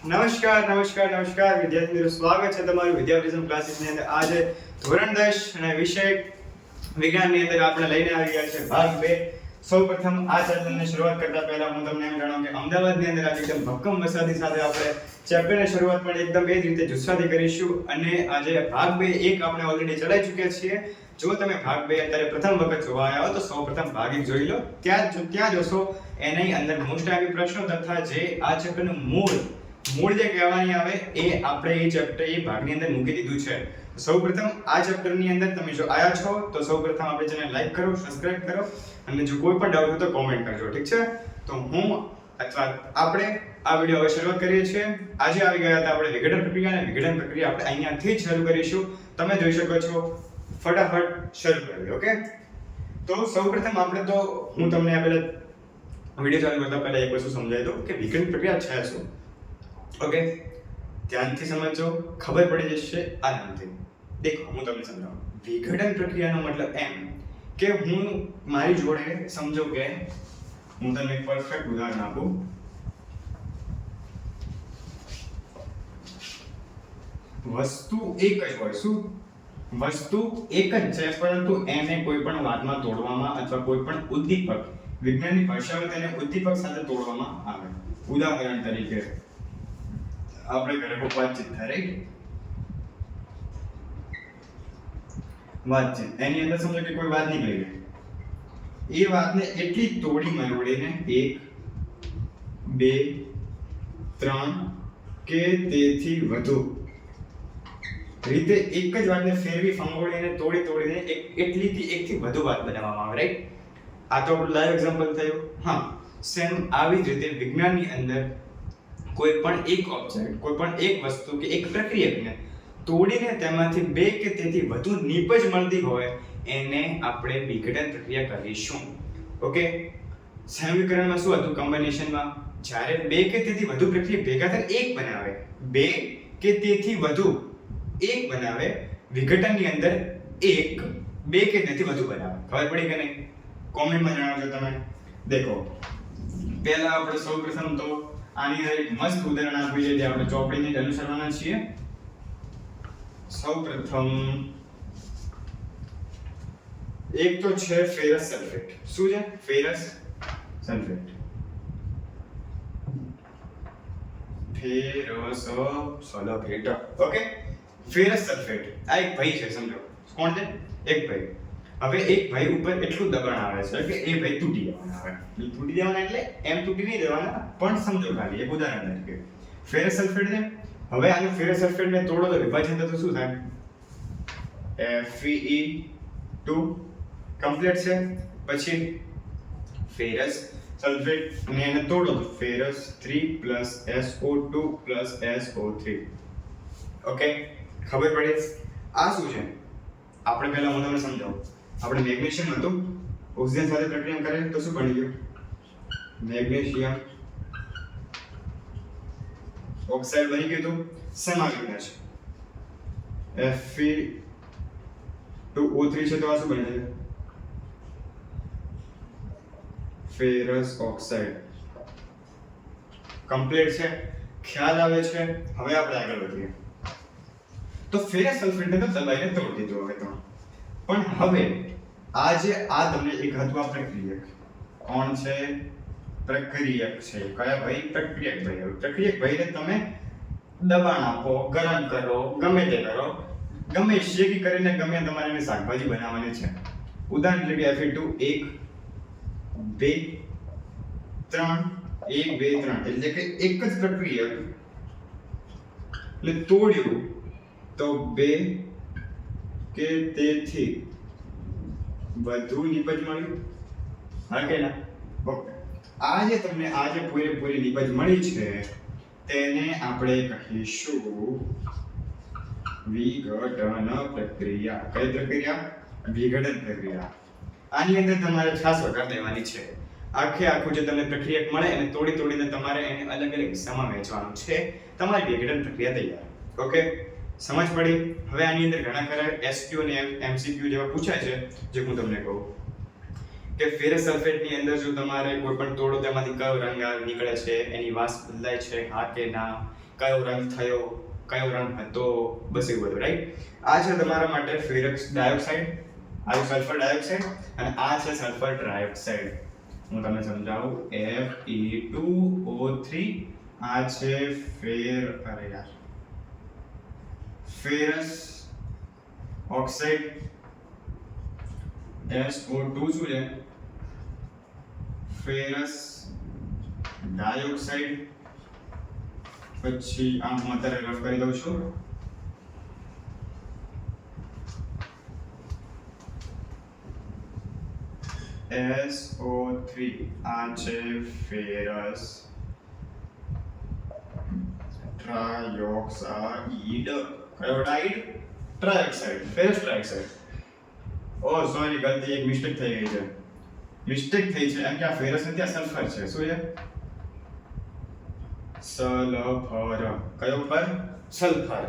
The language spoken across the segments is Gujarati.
નમસ્કાર વિદ્યાર્થી મિત્રો, સ્વાગત છે તમારું વિદ્યાભ્યાસમ ક્લાસીસની અંદર. આજે ધોરણ 10 અને વિષય વિજ્ઞાનની અંદર આપણે લઈને આવી ગયા છે ભાગ 2. સૌપ્રથમ આ ચેપ્ટરની શરૂઆત કરતા પહેલા હું તમને એમ જણાવું કે અમદાવાદની અંદર આજે એકદમ ભક્કમ વરસાદની સાથે આપણે ચેપ્ટરની શરૂઆત પણ એકદમ એ જ રીતે જુસ્સાથી કરીશું. અને આજે ભાગ 2 એક આપણે ઓલરેડી ચડાઈ ચૂક્યા છીએ. જો તમે ભાગ 2 અત્યારે પ્રથમ વખત જોવા આવ્યા હો તો સૌપ્રથમ ભાગ 1 જોઈ લો. ત્યાં જોશો એની અંદર મોસ્ટ આવી પ્રશ્નો તથા જે આ ચેપ્ટરનું મૂળ જે કહેવાની આવે એ આપણે એ ચેપ્ટર એ ભાગની અંદર મૂકી દીધું છે. સૌપ્રથમ આ ચેપ્ટરની અંદર તમે જો આયા છો તો સૌપ્રથમ આપણે ચેનલ લાઈક કરો, સબસ્ક્રાઇબ કરો અને જો કોઈ પણ ડાઉટ હોય તો કોમેન્ટ કરજો, ઠીક છે? તો હું અથવા આપણે આ વિડિયો હવે શરૂ કરીએ છીએ. આજે આવી ગયા હતા આપણે વિઘટન પ્રક્રિયા, અને વિઘટન પ્રક્રિયા આપણે અહીંયાથી જ શરૂ કરીશું. તમે જોઈ શકો છો, ફટાફટ શરૂ કરીએ. ઓકે, તો સૌપ્રથમ આપણે તો હું તમને પહેલા વિડિયો ચાલુ કરતા પહેલા એક વસ્તુ સમજાવી દઉં કે વિઘટન પ્રક્રિયા છે શું. ઓકે, ધ્યાનથી સમજો, ખબર પડી જશે આ નામથી. દેખો હું તમને સમજાવું. વિઘટન પ્રક્રિયાનો મતલબ એમ કે હું મારી જોડે સમજો કે હું તમને એક પરફેક્ટ ઉદાહરણ આપું. વસ્તુ એક જ હોય. શું વસ્તુ એક જ છે, પરંતુ એને કોઈ પણ વાતમાં તોડવામાં અથવા કોઈ પણ ઉદ્દીપક, વિજ્ઞાનની ભાષામાં તેને ઉદ્દીપક સાથે તોડવામાં આવે. ઉદાહરણ તરીકે આપણે ઘરે કોઈ વાતચીત થાય, રાઈટ? વાતચીત એની અંદર સમજો કે કોઈ વાત નીકળી ગઈ. એ વાતને એટલી તોડી મરોડીને 1 2 3 કે તેથી વધુ રીતે એક જ વાતને ફેરવી ફંગોળીને તોડીને એટલીથી એકથી વધુ વાત બનાવવામાં આવે, રાઈટ? આ તો આપણું લાઈવ એક્ઝામ્પલ થયું. હા, સેમ આવી જ રીતે વિજ્ઞાનની અંદર કોઈ પણ એક ઓબ્જેક્ટ, કોઈ પણ એક વસ્તુ કે એક પ્રક્રિયકને તોડીને તેમાંથી 2 કે તેથી વધુ નીપજ મળતી હોય એને આપણે વિઘટન પ્રક્રિયા કહીશું. ઓકે, સંયોગીકરણમાં શું હતું? કોમ્બિનેશનમાં જ્યારે 2 કે તેથી વધુ પ્રક્રિયા ભેગા થઈને એક બનાવે, 2 કે તેથી વધુ એક બનાવે. વિઘટનની અંદર 1 2 કે તેથી વધુ બનાવે. ખબર પડી કે નહીં? કોમેન્ટમાં જણાવજો તમે. દેખો, પહેલા આપણે સૌપ્રથમ તો આની અંદર એક મસ્ત ઉદાહરણ આપ્યું છે જે આપણે ચોપડીને જ અનુસરવાના છીએ. સૌપ્રથમ એક તો છે ફેરસ સલ્ફેટ. શું છે? Ferrous sulphate. Ferrous sulphate. Okay, ferrous sulphate આ એક ભાઈ છે, સમજો. કોણ છે? એક ભાઈ. હવે એક ભાઈ ઉપર એટલું દબાણ આવે છે કે એ ભાઈ તૂટી જવાના આવે. તૂટી જવાના એટલે એમ તૂટી નહીં જવાના, પણ સમજો ખાલી એક ઉદાહરણ તરીકે ફેરસ સલ્ફેટ છે. હવે આનું ફેરસ સલ્ફેટને તોડો તો વિભાજન થતું શું થાય? Fe2 કમ્પ્લીટ છે. પછી ફેરસ સલ્ફેટ ને એને તોડો તો ફેરસ 3 SO2 SO3. ઓકે, ખબર પડી? આ શું છે? આપણે પહેલા હું તમને સમજાવું. આપણે મેગ્નેશિયમ હતું, ઓક્સિજન સાથે પ્રક્રિયા કરે તો શું બની ગયું? મેગ્નેશિયમ ઓક્સાઇડ બની ગયું. તો શેમાં વિઘટન છે? Fe2O3 છે, તો આ શું બની જાય? Ferrous oxide. કમ્પ્લીટ છે? ખ્યાલ આવે છે? હવે આપણે આગળ વધીએ. તો ફેરસ સલ્ફેટને તો દબાઈને તોડી દીધું. હવે તો પણ હવે આ તમને એક હતું આ પ્રક્રિયક. કોણ છે? પ્રક્રિયક છે. કયા ભાઈ? પ્રક્રિયક ભાઈ. હવે પ્રક્રિયક ભાઈને તમે દબાણ આપો, ગરમ કરો, ગમે તે કરો, ગમે શેકી કરીને ગમે તમારે એને શાકભાજી બનાવવાની છે. ઉદાહરણ તરીકે Fe2 1 2 3 1 2 3 એટલે કે એક જ પ્રક્રિયક એટલે તોડ્યું તો 2 કે તેથી વધુ નીપજ મળ્યું. હા કે ના? ઓકે, આ જે તમને આ જે પૂરેપૂરી નીપજ મળી છે તેને આપણે કહીશું વિઘટન પ્રક્રિયા. કઈ પ્રક્રિયા? વિઘટન પ્રક્રિયા. આની અંદર તમારે ખાસ વખત લેવાની છે. આખું જે તમને પ્રક્રિયક મળે એને તોડીને તમારે એને અલગ અલગ હિસ્સામાં વહેંચવાનું છે. તમારી વિઘટન પ્રક્રિયા તૈયાર. ઓકે, સમજ પડી? હવે આની અંદર ઘણા ખરા SQ અને MCQ જેવા પૂછાય છે, જે હું તમને કહું. કે ફેરસ સલ્ફેટની અંદર જો તમારે કોઈ પણ તોડો તેમાંથી કયો રંગ નીકળે છે, એની વાસ બદલાય છે હા કે ના, કયો રંગ થયો, કયો રંગ હતો, બસ એવું બધું, રાઈટ. આ છે તમારા માટે ફેરસ ડાયોક્સાઇડ, આ સલ્ફર ડાયોક્સાઇડ, અને આ છે સલ્ફર ટ્રાયોક્સાઇડ. હું તમને સમજાવું. Fe2O3 આ છે ફેરસ ઓક્સાઇડ. SO2 શું છે? Ferrous dioxide. પછી આ હું અત્યારે રફ કરી દઉં છું. SO3 આ છે ફેરસ ટ્રાયોક્સાઇડ. કયો ડાઇડ? Trioxide, ferrous trioxide. Oh sorry, ગલતી, એક મિસ્ટેક થઈ ગઈ છે. મિસ્ટેક થઈ છે એમ કે આ ફેરસ નથી, આ સલ્ફર છે. શું છે? સલ્ફર. કયો પર? સલ્ફર.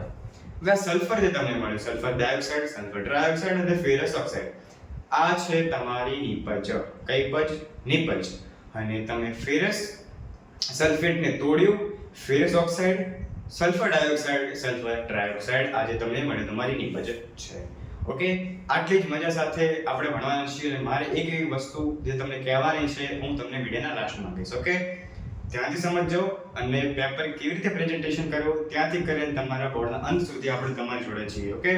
હવે આ સલ્ફર જે તમને મળ્યું, સલ્ફર ડાયોક્સાઇડ, સલ્ફર ટ્રાયોક્સાઇડ અને ફેરસ ઓક્સાઇડ, આ છે તમારી નિપજ. કઈ પજ? નિપજ. અને તમે ફેરસ સલ્ફેટને તોડ્યું, ferrous oxide, sulphur dioxide, sulphur trioxide, આજે તમને મળ્યું તમારી નિપજ છે. ઓકે, આટલી જ મજા સાથે આપણે ભણવાના છીએ. અને મારે એક એવી વસ્તુ જે તમને કહેવાની છે, હું તમને વિડિયોના લાસ્ટમાં કહીશ. ઓકે, ધ્યાનથી સમજજો અને પેપર કેવી રીતે પ્રેઝન્ટેશન કરવું ત્યાંથી કરીને તમારા બોર્ડના અંત સુધી આપણે તમારી જોડે છીએ. ઓકે,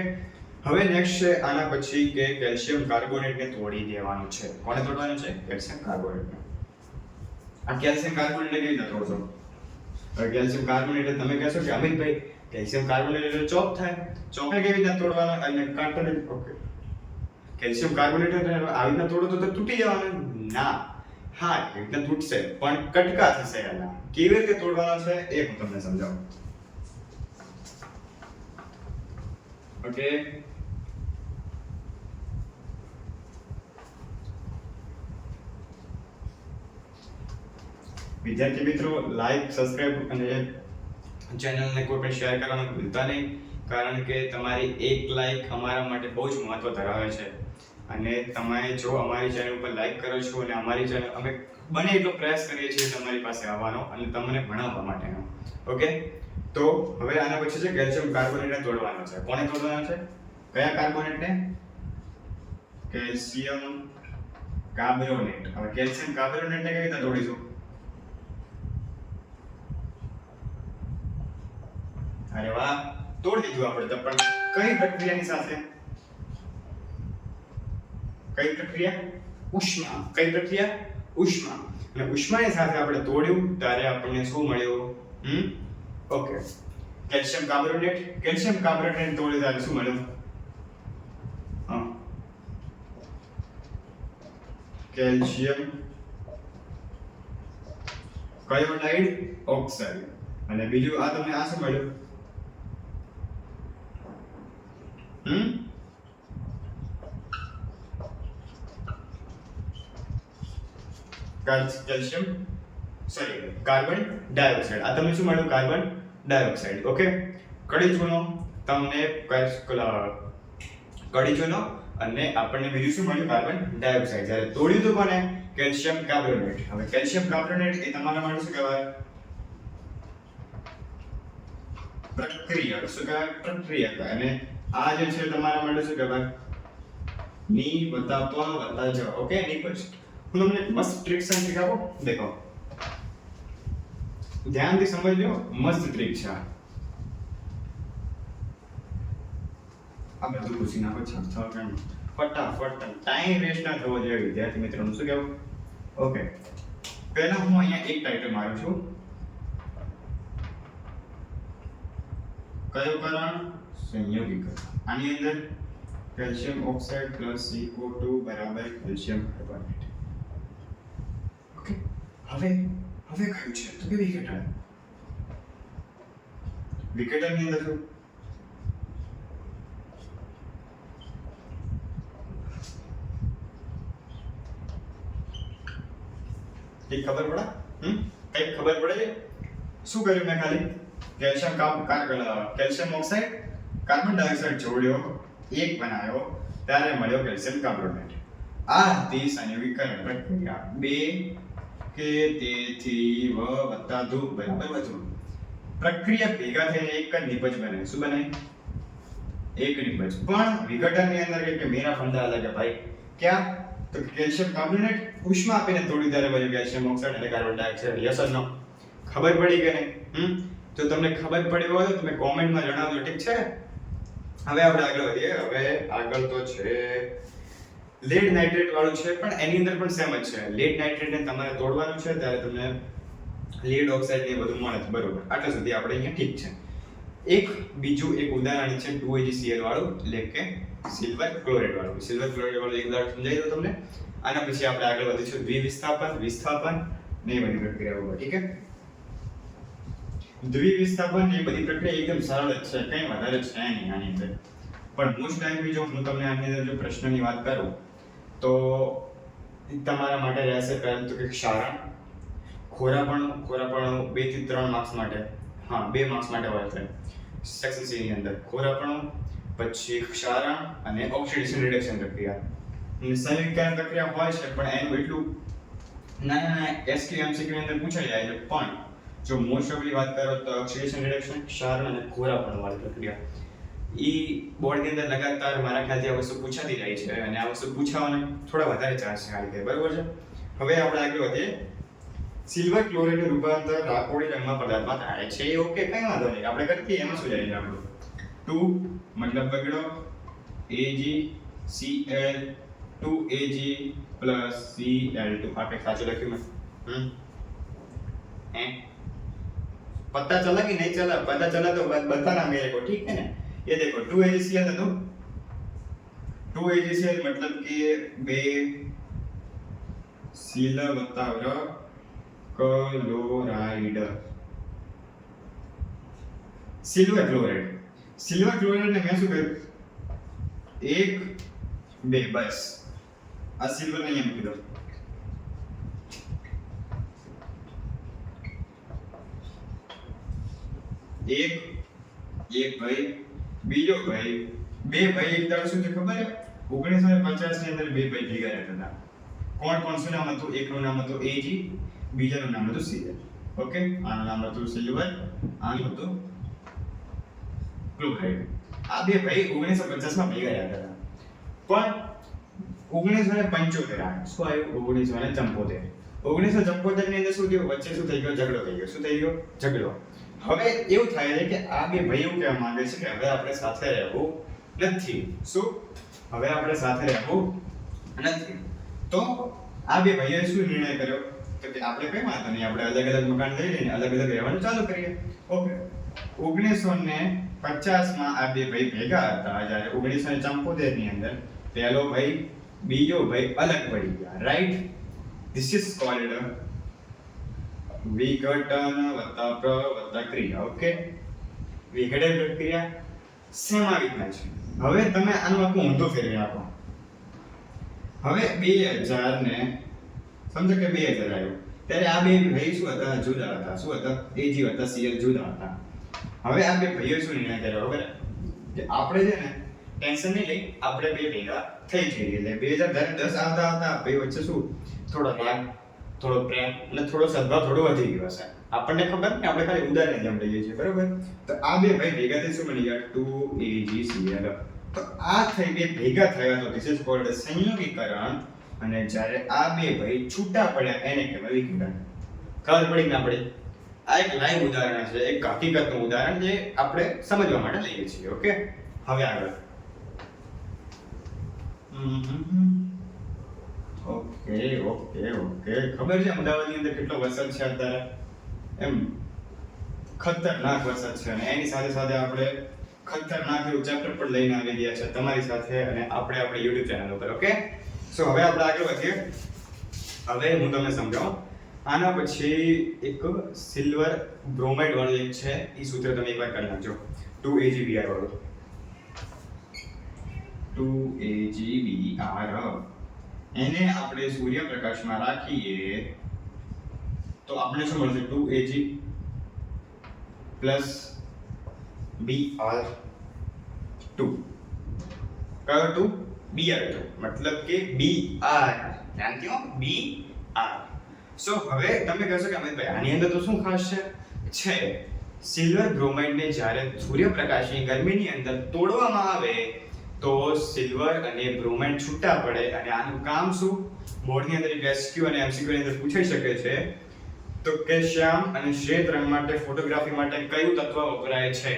હવે નેક્સ્ટ છે આના પછી કે કેલ્શિયમ કાર્બોનેટને તોડી દેવાનું છે. કોને તોડવાનું છે? કેલ્શિયમ કાર્બોનેટને. આ કેલ્શિયમ કાર્બોનેટ કેવી રીતે તોડશો? કેલ્શિયમ કાર્બોનેટ તમે કહેશો કે અમિતભાઈ કેલ્શિયમ કાર્બોનેટ એટલે ચોક થાય, ચોકને કેવી રીતે તોડવાનો? અને કાટને. ઓકે, કેલ્શિયમ કાર્બોનેટ આવી રીતના તોડો તો તૂટી જવાનું? ના, હા એ રીતે તૂટશે પણ કટકા થશે. એના કેવી રીતે તોડવાનો છે એ હું તમને સમજાવું. ઓકે, વિદ્યાર્થી મિત્રો, લાઈક, સબસ્ક્રાઇબ અને ચેનલને કોઈ પણ શેર કરવાનું ભૂલતા નહીં, કારણ કે તમારી એક લાઈક અમારા માટે બહુ જ મહત્વ ધરાવે છે. અને તમે જો અમારી ચેનલ ઉપર લાઈક કરો છો અને અમારી ચેનલ અમે બને એટલો પ્રયાસ કરીએ છીએ તમારી પાસે આવવાનો અને તમને ભણાવવા માટેનો. ઓકે, તો હવે આના પછી છે કેલ્શિયમ કાર્બોનેટને તોડવાનો છે. કોને તોડવાનો છે? કયા કાર્બોનેટને? Calcium carbonate. હવે કેલ્શિયમ કાર્બોનેટને કેવી રીતે તોડીશું? અરે વાહ, તોડી દીધું આપણે. તો પણ કઈ પ્રક્રિયાની સાથે? કઈ પ્રક્રિયા? ઉષ્મા. કઈ પ્રક્રિયા? ઉષ્મા. અને ઉષ્માની સાથે આપણે તોડ્યું ત્યારે આપણને શું મળ્યું? Okay, calcium carbonate. કેલ્શિયમ કાર્બોનેટને તોડ્યું ત્યારે શું મળ્યું? કેલ્શિયમ કાયોડાઇડ ઓક્સાઇડ. અને બીજું આ તમને આ શું મળ્યું? Calcium carbon dioxide. આ તમને શું મળ્યું? Carbon dioxide. ઓકે, કડી ચૂનો તમને કડી ચૂનો અને આપણને બીજું શું મળ્યું? Carbon dioxide. જ્યારે તોડ્યું તો કોને? Calcium carbonate. હવે કેલ્શિયમ કાર્બોનેટ એ તમારા માટે શું કહેવાય? પ્રક્રિયા. શું કહેવાય? પ્રક્રિયા. અને આ જે છે તમારા માટે શું કહેવાય? ની વત્તા પ વત્તા જ. ઓકે, ની પછી હું તમને મસ્ત ટ્રિક શીખવાડું. દેખો, ધ્યાનથી સમજજો. મસ્ત ટ્રિક છે આ. બધું પૂછી નાખો છ કેમ ફટાફટ. ટાઈમ વેસ્ટ ના થવો જોઈએ વિદ્યાર્થી મિત્રોનું. શું કહેવું? ઓકે, પહેલા હું અહીંયા એક ટાઇટલ મારું છું. કયો કરણ? સંયોગીકરણ. આની અંદર કેલ્શિયમ ઓક્સાઇડ પ્લસ CO2 બરાબર કેલ્શિયમ કાર્બોનેટ. ઓકે, હવે કયું છે? તો કે વિકેટર. વિકેટરની અંદર શું? કઈ ખબર પડે? કઈ ખબર પડે છે? શું કર્યું મેં? ખાલી કેલ્શિયમ ઓક્સાઇડ કાર્બન ડાયોક્સાઇડ જોડ્યો, એક બનાવ્યો, ત્યારે મળ્યો કેલ્શિયમ કાર્બોનેટ. આ હતી સંયોગીકરણ પ્રક્રિયા. 2 કે તેથી વ વત્તા ધુ બરાબર વધુ. પ્રક્રિયા ભેગા થઈને એક જ નિપજ બને. શું બને? એક નિપજ. પણ વિઘટનની અંદર કે મેરા ફંડા અલગ છે ભાઈ. ક્યાં? તો કેલ્શિયમ કાર્બોનેટ ઉષ્મા આપીને થોડી ત્યારે બને કેલ્શિયમ ઓક્સાઇડ અને કાર્બન ડાયોક્સાઇડ. યસ ઓર નો? ખબર પડી કે નહીં? જો તમને ખબર પડી હોય તો તમે કોમેન્ટમાં જણાવજો. ઠીક છે? હવે આપણે આગળ વધીએ. હવે આગળ તો છે લેડ નાઇટ્રેટ વાળું છે, પણ એની અંદર પણ સેમ જ છે. લેડ નાઇટ્રેટને તમારે તોડવાનું છે ત્યારે તમને લેડ ઓક્સાઇડ ને બધું મળે છે. બરોબર, આટલા સુધી આપણે અહીંયા ઠીક છે. બીજું એક ઉદાહરણ છે 2AgCl વાળું, એટલે કે સિલ્વર ક્લોરાઇડ વાળું. સિલ્વર ક્લોરાઇડ વાળું એક ઉદાહરણ સમજાઈ દઉં તમને. આના પછી આપણે આગળ વધીશું દ્વિવિસ્થાપન, વિસ્થાપન ને એ બધી પ્રક્રિયાઓ પર. ઠીક છે? દ્વિવિસ્થાપન એ બધી પ્રક્રિયા એકદમ સરળ જ છે, કંઈ વધારે છે નહીં આની અંદર. પણ મોસ્ટ ટાઈમ જો હું તમને આની અંદર જો પ્રશ્નની વાત કરું તો તમારા માટે રહેશે પહેલું તો કે ક્ષારણ. ખોરાપણું 2 થી 3 માર્ક્સ માટે, 2 માર્ક્સ માટે હોય છે સેક્શન સી ની અંદર. ખોરાપણું, પછી ક્ષારણ અને ઓક્સિડેશન રિડક્શન પ્રક્રિયા. અને સંયોગીકરણ પ્રક્રિયા હોય છે, પણ એનું એટલું નાના એસક્યુ એમસીક્યુ ની અંદર પૂછાઈ જાય છે. પણ જો મોસ્ટ ઓફલી વાત કરો તો ઓક્સિડેશન રિડક્શન, ક્ષારણ અને ખોરાપણ વાળી પ્રક્રિયા બોર્ડની અંદર લગાતાર મારા ખ્યાલથી આ વસ્તુ પૂછાતી જાય છે, અને આ વસ્તુ પૂછાવાના થોડા વધારે ચાન્સ છે આ રીતે. બરોબર છે? હવે આપણે આગળ વધીએ. સિલ્વર ક્લોરાઇડનું રૂપાંતર રાખોડી રંગમાં પદાર્થમાં થાય છે. એ ઓકે, કઈ વાંધો નહીં, આપણે કરીએ. એમાં શું જાય છે આપણું? 2 મતલબ બગડો AgCl 2Ag plus Cl2. આપણે સાચું લખ્યું મેં? पता चला कि नहीं चला? पता चला तो बताना मेरे को, ठीक है ना? ये देखो 2AgCl है तो 2AgCl मतलब कि 2 सिल्वर क्लोराइड. सिल्वर क्लोराइड ने मैं શું કર્યું? 1 2 બસ. આ સિલ્વર ને એમ કીધું. એક ભાઈ, બીજો ભાઈ, બે ભાઈ એક દાડો શું છે ખબર છે? 1950 ની અંદર બે ભાઈ ભેગા રહેતા હતા. કોણ શું નામ હતું? એકનું નામ હતું Ag, બીજાનું નામ હતું Cl. ઓકે, આનું નામ હતું સિલ્વર, આનું હતું ક્લોરાઇડ. આ બે ભાઈ 1950 માં ભેગા રહેતા હતા. પણ 1975 આ શું આવ્યું? 1974. 1974 ની અંદર શું થયું? વચ્ચે શું થઈ ગયો? ઝઘડો થઈ ગયો. શું થઈ ગયો? ઝઘડો. હવે એવું થાય છે કે આ બે ભાઈઓ કહેવા માંગે છે કે હવે આપણે સાથે રહેવું નથી. શું? હવે આપણે સાથે રહેવું નથી. તો આ બે ભાઈઓએ શું નિર્ણય કર્યો? તો કે આપણે કઈ વાંધો નહીં, આપણે અલગ અલગ મકાન લઈ લઈને અલગ અલગ રહેવાનું ચાલુ કરીએ. ઓકે, 1950 માં આ બે ભાઈ ભેગા હતા. જ્યારે 1974 ની અંદર પહેલો ભાઈ બીજો ભાઈ અલગ પડી ગયા. રાઈટ? ધીસ ઇઝ કોલ્ડ વિઘટન વત્તા ક્રિયા. ઓકે, વિઘટન પ્રક્રિયા સેમ આવી રીતના છે. હવે તમે આનું આખું ઊંધું ફેરવી નાખો. હવે 2000 ને સમજો કે 2000 આવ્યો ત્યારે આ બે ભાઈ શું હતા? જુદા હતા. શું હતા? Ag હતા Cl જુદા હતા. હવે આ બે ભાઈઓ શું નિર્ણય કર્યો ખબર? કે આપણે છે ને ટેન્શન નહીં લઈ, આપણે બે ભેગા થઈ જઈએ. એટલે 2010 આવતા ભાઈ વચ્ચે શું થોડો રાગ, થોડો પ્રેમ અને થોડો સદભાવ થોડો વધી ગયો હશે. આપણને ખબર નહીં, આપણે ખાલી ઉદાહરણ જેમ લઈએ છીએ. બરોબર? તો આ બે ભાઈ ભેગા થઈ શું બની ગયા? 2AgCl. તો આ થઈ બે ભેગા થયા તો ધીસ ઇઝ કોલ્ડ સંયોગીકરણ. અને જ્યારે આ બે ભાઈ છૂટા પડ્યા એને કહેવાય વિઘટન. ખબર પડી ના પડી? આ એક લાઈવ ઉદાહરણ છે, એક હકીકતનું ઉદાહરણ જે આપણે સમજવા માટે લઈએ છીએ. ઓકે, હવે આગળ. ઓકે. ખબર છે અમદાવાદની અંદર કેટલો વરસાદ છે અત્યારે? એમ ખતરનાક વરસાદ છે. અને એની સાથે સાથે આપણે ખતરનાક એવું ચેપ્ટર પણ લઈને આવી ગયા છે તમારી સાથે અને આપણે આપણી YouTube ચેનલ ઉપર. ઓકે, સો હવે આપણે આગળ વધીએ. હવે હું તમને સમજાવું. આના પછી એક સિલ્વર બ્રોમાઇડ વાળું એક છે, એ સૂત્ર તમે એકવાર કરી નાખજો. 2AgBr વાળું. 2AgBr એને આપણે સૂર્યપ્રકાશમાં રાખીએ તો આપણે શું મળશે? 2Ag plus Br2. કયો 2? બીઆર મતલબ કે બીઆર, ધ્યાનથી હો, બીઆર. સો હવે તમે કહેશો કે અમિતભાઈ આની અંદર તો શું ખાસ છે સિલ્વર બ્રોમાઇડને જ્યારે સૂર્યપ્રકાશની ગરમીની અંદર તોડવામાં આવે તો સિલ્વર અને બ્રોમાઇડ છૂટા પડે. અને આનું કામ શું? બોર્ડની અંદર રેસ્ક્યુ અને એમસીક્યુ ની અંદર પૂછાઈ શકે છે. તો કે શ્યામ અને શ્વેત રંગ માટે ફોટોગ્રાફી માટે કયું તત્વ વપરાય છે?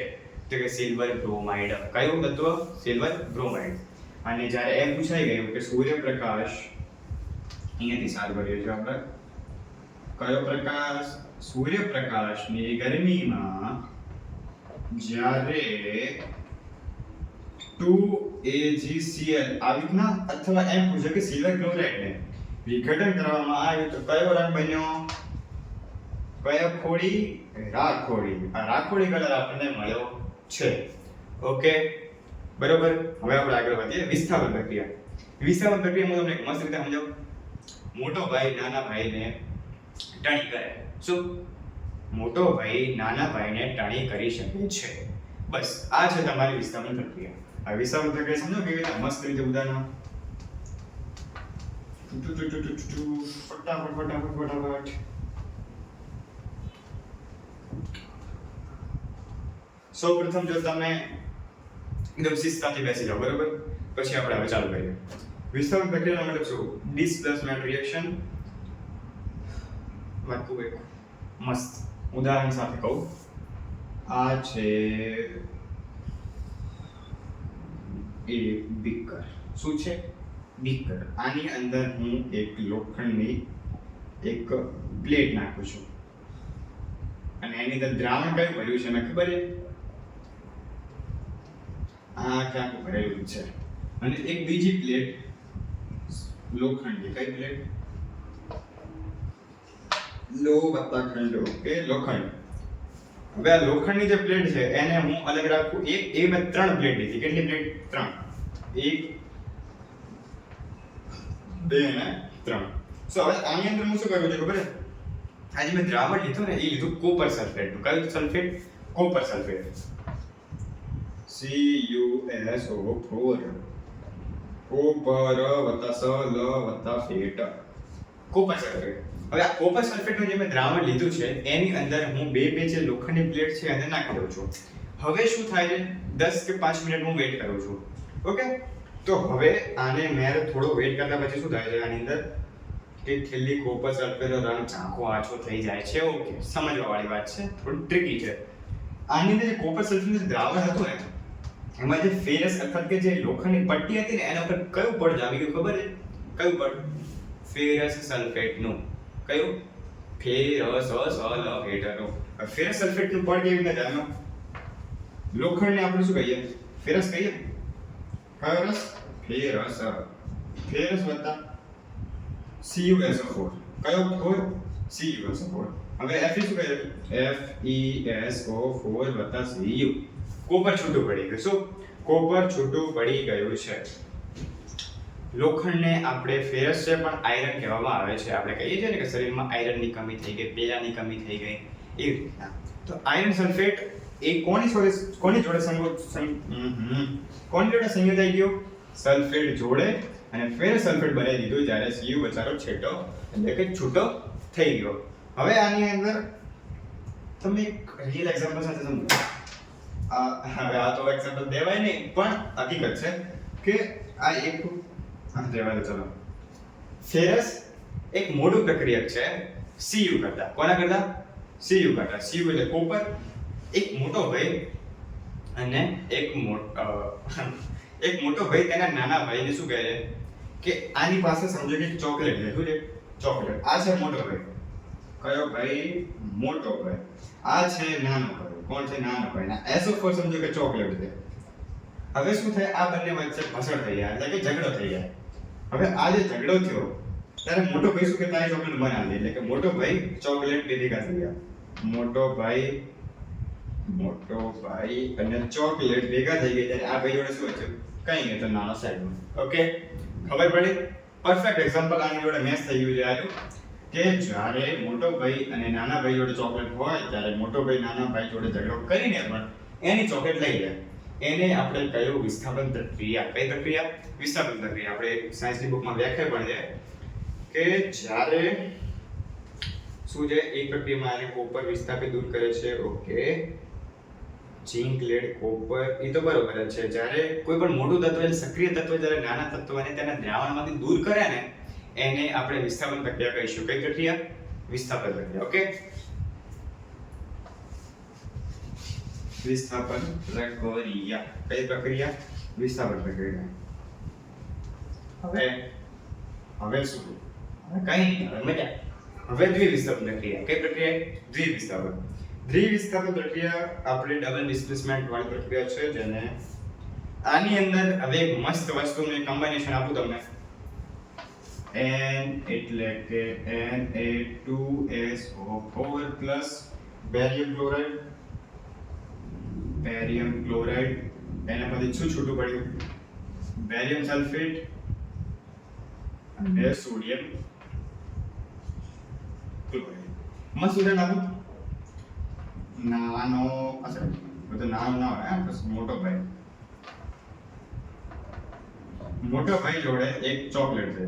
તો કે સિલ્વર બ્રોમાઇડ. કયું તત્વ? Silver bromide. અને જ્યારે એમ પૂછાઈ ગયું કે સૂર્યપ્રકાશ, અહીંયાથી સાર કરીએ છીએ આપણે, કયો પ્રકાશ? સૂર્યપ્રકાશની ગરમીમાં જ્યારે 2AgCl આવી રીતના, અથવા એમ પૂછે કે સિલ્વર ક્લોરાઇડને વિઘટન કરવામાં આવ્યું તો કયો રંગ બન્યો? કયો ખોડી? રાખોડી. આ રાખોડી કલર આપણને મળ્યો છે. ઓકે, બરોબર. હવે આપણે આગળ વધીએ. વિસ્થાપન પ્રક્રિયા. વિસ્થાપન પ્રક્રિયામાં તમને એક મસ્ત રીતે સમજાવું. મોટો ભાઈ નાના ભાઈને ટણી કરે. શું? મોટો ભાઈ નાના ભાઈને ટણી કરી શકે છે. બસ આ છે તમારી વિસ્થાપન પ્રક્રિયા. આ વિસ્થાપન પ્રક્રિયા સમજો કેવી રીતે મસ્ત રીતે ઉદાહરણ. ફટાફટ. સૌપ્રથમ જો તમે એકદમ શિસ્તથી બેસી જાઓ, બરોબર, પછી આપણે હવે ચાલુ કરીએ. વિસ્થાપન પ્રક્રિયાનો મતલબ શું? Displacement reaction. વાતું એક મસ્ત ઉદાહરણ સાથે કહું. આ છે એક બીકર. શું છે? બીકર. આની અંદર હું એક લોખંડની એક પ્લેટ નાખું છું અને એની અંદર દ્રાવણ કયું ભર્યું છે મને ખબર છે? આ ક્યાંક ભરેલું છે. અને એક બીજી પ્લેટ લોખંડની. કઈ પ્લેટ? લોહવત્તાખંડ. ઓકે, લોખંડ. હવે આ લોખંડની જે પ્લેટ છે એને હું અલગ રાખું. એક મેં 3 પ્લેટ લીધી. કેટલી પ્લેટ? 3. 1 2 અને 3. સો હવે આની અંદર હું શું કરું છું ખબર છે? આજે મેં દ્રાવણ લીધું ને, એ લીધું કોપર સલ્ફેટ. કયું sulphate? Copper sulphate. CuSO4. Copper વત્તા સલ વત્તા ફેટ. Copper sulphate. હવે આ કોપર સલ્ફેટનું જે મેં દ્રાવણ લીધું છે એની અંદર હું બે જે લોખંડની પ્લેટ છે એને નાખી દઉં છું. હવે શું થાય છે? 10 કે 5 મિનિટ હું વેઇટ કરું છું. ઓકે, તો હવે આને મેં થોડો વેઇટ કરતા પછી શું થાય છે? આની અંદર કે છેલ્લી કોપર સલ્ફેટનો રંગ ઝાંખો આછો થઈ જાય છે. ઓકે, સમજવા વાળી વાત છે, થોડું ટ્રિકી છે. આની અંદર જે કોપર સલ્ફેટનું દ્રાવણ હતું ને એમાં જે ફેરસ અર્થાત કે જે લોખંડની પટ્ટી હતી ને એના પર કયું પડ જામી ગયું ખબર છે? કયું પડ? ફેરસ સલ્ફેટનું. કયું? ફેરસ સલ્ફેટનું. ફેરસ સલ્ફેટનું પડ કેવી રીતે જામ્યો? લોખંડને આપણે શું કહીએ? ફેરસ કહીએ. કયો રસ? ફેરસ. ફેરસ વત્તા CuSO4. કયો હોય? CuSO4. હવે Fe શું કહે? FeSO4 વત્તા Cu. કોપર છૂટું પડી ગયું. શું? કોપર છૂટું પડી ગયું છે. લોખંડને આપણે ફેરસ છે પણ આયરન કહેવામાં આવે છે. આપણે કહીએ છીએ ને કે શરીરમાં આયરનની કમી થઈ ગઈ, પેલાની કમી થઈ ગઈ, એવી રીતના. તો આયરન સલ્ફેટ એ કોની જોડે સંયોજાઈ ગયો? સલ્ફેટ જોડે અને ફેરસ સલ્ફેટ બનાવી દીધું જ્યારે Cu બચારો છેટો એટલે કે છૂટો થઈ ગયો. હવે આની અંદર તમે એક રિયલ એક્ઝામ્પલ સાથે સમજો. હવે આ તો એક્ઝામ્પલ દેવાય નહીં પણ હકીકત છે કે આ એક દેવાય. ચલો, ફેરસ એક મોટું પ્રક્રિયક છે Cu કરતા. કોના કરતા? Cu કરતા. Cu એટલે કોપર. એક મોટો ભાઈ અને એક મોટો ભાઈ તેના નાના ભાઈને શું કહે છે કે આની પાસે સમજો કે ચોકલેટ છે. શું છે? ચોકલેટ. આ છે મોટો ભાઈ. કયો ભાઈ? મોટો ભાઈ. આ છે નાનો ભાઈ. કોણ છે? નાનો ભાઈ. ના SO4 સમજો કે ચોકલેટ છે. હવે શું થાય? આ બંને વચ્ચે ભસડ થઈ જાય, એટલે કે ઝઘડો થઈ જાય. હવે આ જે ઝઘડો થયો ત્યારે મોટો ભાઈ શું કે તારી ચોકલેટ બનાવી, એટલે કે મોટો ભાઈ ચોકલેટ ભેગા થઈ ગયા. મોટો ભાઈ અને ચોકલેટ ભેગા થઈ ગઈ ત્યારે આ ભાઈ જોડે શું હતું? કઈ નહીં, તો નાનો સાઈડમાં. ઓકે, ખબર પડી? પરફેક્ટ એક્ઝામ્પલ આની જોડે મેચ થઈ ગયું છે આજુ કે જ્યારે મોટો ભાઈ અને નાના ભાઈ જોડે ચોકલેટ હોય ત્યારે મોટો ભાઈ નાના ભાઈ જોડે ઝઘડો કરીને પણ એની ચોકલેટ લઈ લે. એને આપણે કયું વિસ્થાપન પ્રક્રિયા, કઈ પ્રક્રિયા? વિસ્થાપન પ્રક્રિયા. આપણે સાયન્સની બુકમાં વ્યાખ્યા પણ છે કે જ્યારે શું છે એક પ્રક્રિયામાં આને કોપર વિસ્થાપિત દૂર કરે છે. ઓકે, ઝીંક, લેડ, કોપર, એ તો બરોબર જ છે. જ્યારે કોઈ પણ મોટું તત્વ એટલે સક્રિય તત્વ જ્યારે નાના તત્વને તેના દ્રાવણમાંથી દૂર કરે ને એને આપણે વિસ્થાપન પ્રક્રિયા કહીશું. કઈ પ્રક્રિયા? વિસ્થાપન પ્રક્રિયા. ઓકે, વિસ્થાપન પ્રક્રિયા. કઈ પ્રક્રિયા? વિસ્થાપન પ્રક્રિયા. હવે શું? કઈ નહીં, હવે મજા. હવે દ્વિવિસ્થાપન પ્રક્રિયા. કઈ પ્રક્રિયા? દ્વિવિસ્થાપન. દ્વિવિસ્થાપન પ્રક્રિયા આપણે ડબલ ડિસ્પ્લેસમેન્ટ વાળી પ્રક્રિયા છે, જેને આની અંદર હવે એક મસ્ત વસ્તુનું કોમ્બિનેશન આપું તમને. N એટલે કે Na2SO4 પ્લસ બેરિયમ ક્લોરાઇડ, એના પછી શું છૂટું પડ્યું? બેરિયમ સલ્ફેટ અને સોડિયમ ક્લોરાઇડ. મસ્ત ઉદાહરણ આપું. નાનો બધો નાનો ના હોય, બસ મોટો ભાઈ જોડે એક ચોકલેટ છે.